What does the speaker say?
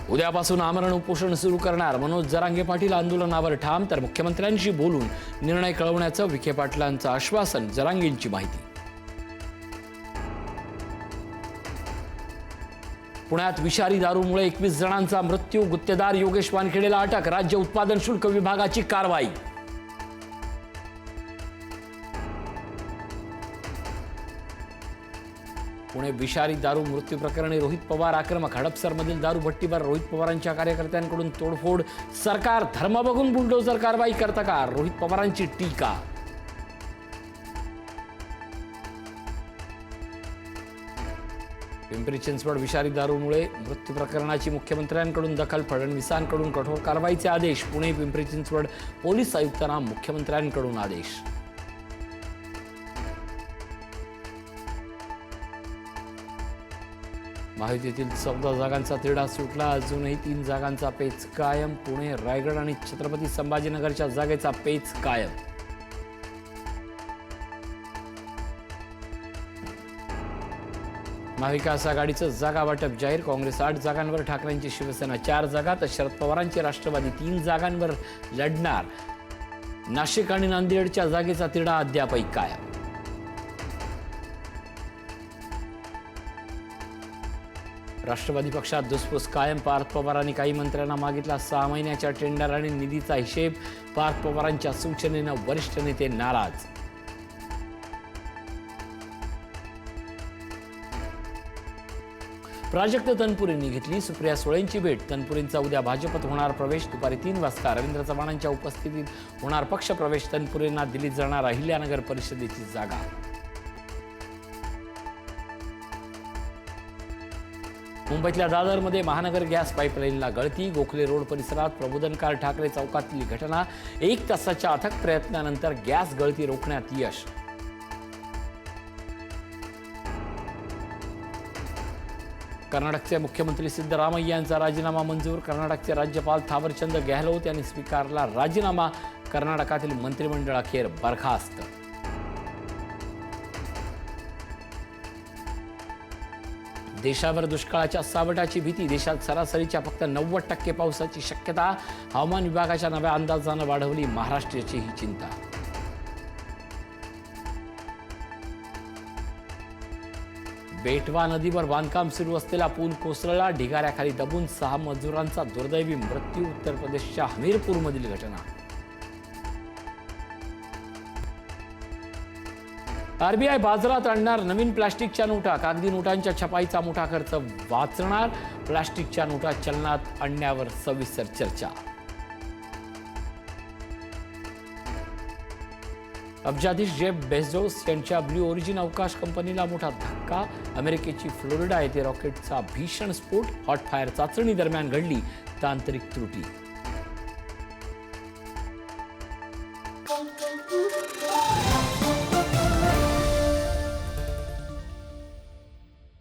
उद्यापासून आमरण उपोषण सुरू करणार मनोज जरांगे पाटील आंदोलनावर ठाम, तर मुख्यमंत्र्यांशी बोलून निर्णय कळवण्याचं विखे पाटलांचं आश्वासन. जरांगेंची माहिती. पुण्यात विषारी दारूमुळे 21 जणांचा मृत्यू. गुत्तेदार योगेश वानखेडेला अटक. राज्य उत्पादन शुल्क विभागाची कारवाई. पुणे विषारी दारू मृत्यू प्रकरणी रोहित पवार आक्रमक. हडपसरमधील दारू भट्टीवर रोहित पवारांच्या कार्यकर्त्यांकडून तोडफोड. सरकार धर्म बघून बुलडोजर कारवाई करतं का? रोहित पवारांची टीका. पिंपरी चिंचवड विषारी दारूमुळे मृत्यू प्रकरणाची मुख्यमंत्र्यांकडून दखल. फडणवीसांकडून कठोर कारवाईचे आदेश. पुणे पिंपरी चिंचवड पोलीस आयुक्तांना मुख्यमंत्र्यांकडून आदेश. महायुतीतील 14 जागांचा तिढा सुटला. अजूनही 3 जागांचा पेच कायम. पुणे, रायगड आणि छत्रपती संभाजीनगरच्या जागेचा पेच कायम. महाविकास आघाडीचं जागा वाटप जाहीर. काँग्रेस 8 जागांवर, ठाकरेंची शिवसेना 4 जागा, तर शरद पवारांची राष्ट्रवादी 3 जागांवर लढणार. नाशिक आणि नांदेडच्या जागेचा तिढा अद्यापही कायम. राष्ट्रवादी पक्षात धुसफूस कायम. पार्थ पवारांनी काही मंत्र्यांना मागितला 6 महिन्याच्या टेंडर आणि निधीचा हिशेब. पार्थ पवारांच्या सूचनेनं वरिष्ठ नेते नाराज. प्राजक्त तनपुरेंनी घेतली सुप्रिया सुळेंची भेट. तनपुरेंचा उद्या भाजपत होणार प्रवेश. दुपारी 3 वाजता रवींद्र चव्हाणांच्या उपस्थितीत होणार पक्षप्रवेश. तनपुरेंना दिल्लीत जाणार अहिल्यानगर परिषदेची जागा. मुंबईतल्या दादरमध्ये महानगर गॅस पाईपलाईनला गळती. गोखले रोड परिसरात प्रबोधनकार ठाकरे चौकातली घटना. 1 तासाच्या अथक प्रयत्नानंतर गॅस गळती रोखण्यात यश. कर्नाटकचे मुख्यमंत्री सिद्धरामय्या यांचा राजीनामा मंजूर. कर्नाटकचे राज्यपाल थावरचंद गेहलोत यांनी स्वीकारला राजीनामा. कर्नाटकातील मंत्रिमंडळ अखेर बरखास्त. देशावर दुष्काळाच्या सावटाची भीती. देशात सरासरीच्या फक्त 90% पावसाची शक्यता. हवामान विभागाच्या नव्या अंदाजानं वाढवली महाराष्ट्राची ही चिंता. बेटवा नदीवर बांधकाम सुरू असलेला पूल कोसळला. ढिगाऱ्याखाली दबून 6 मजुरांचा दुर्दैवी मृत्यू. उत्तर प्रदेशच्या हमीरपूरमधील घटना. आरबीआय बाजारात आणणार नवीन प्लास्टिकच्या नोटा. कागदी नोटांच्या छपाईचा मोठा खर्च वाचणार. प्लास्टिकच्या नोटा चलनात आणण्यावर सविस्तर चर्चा. अब्जाधीश जेफ बेझोस यांच्या ब्ल्यू ओरिजिन अवकाश कंपनीला मोठा धक्का. अमेरिकेची फ्लोरिडा येथे रॉकेटचा भीषण स्फोट. हॉट फायर चाचणी दरम्यान घडली तांत्रिक त्रुटी.